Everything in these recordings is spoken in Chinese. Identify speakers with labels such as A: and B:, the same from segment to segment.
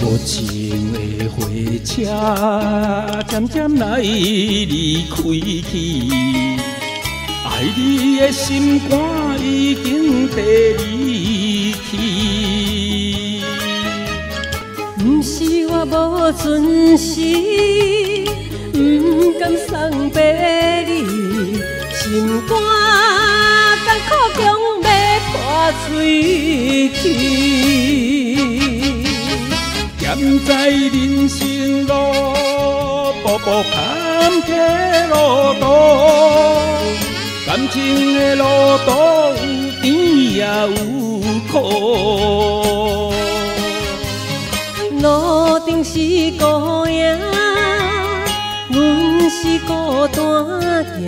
A: 无情的火车渐渐来离开去，爱你的心肝已经地离去。
B: 不是我无准时，不甘送别你，心肝艰苦中要破碎去。
A: 站在人生路，步步坎坷路途，感情的路途有甜也有苦。
B: 路顶是孤影，阮是孤单行，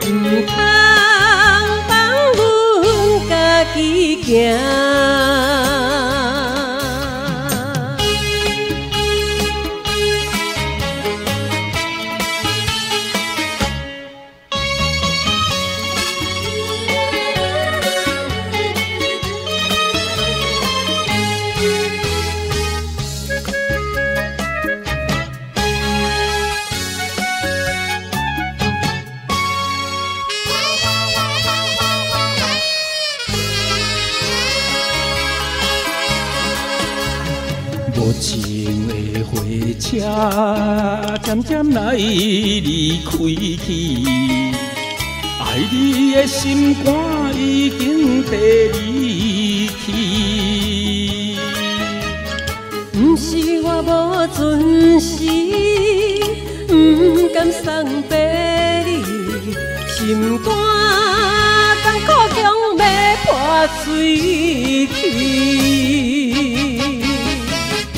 B: 唔通放阮家己行。
A: 无情的火车渐渐来离开去，爱你的心肝已经地离去。
B: 不是我无准时，不甘送别你，心肝艰苦中要破碎去。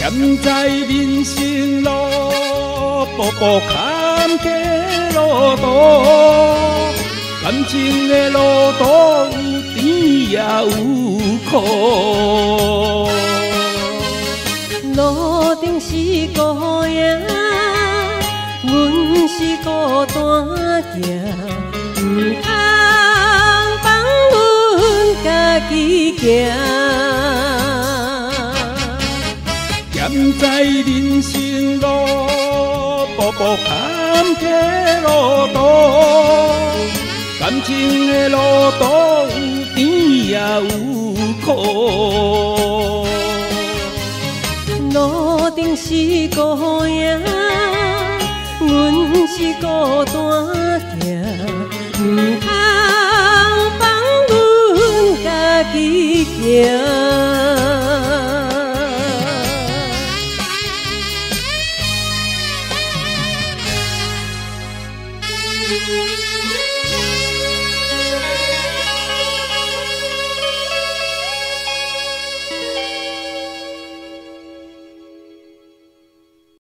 A: 站在人生路，步步坎坷路途，感情的路途有甜也有苦。
B: 路顶是孤影，阮是孤单行，唔通放阮家己行。
A: 站在人生路，步步坎坷路途，感情的路途有甜也有苦。
B: 路顶是孤影，阮是孤单行，唔通放阮家己行。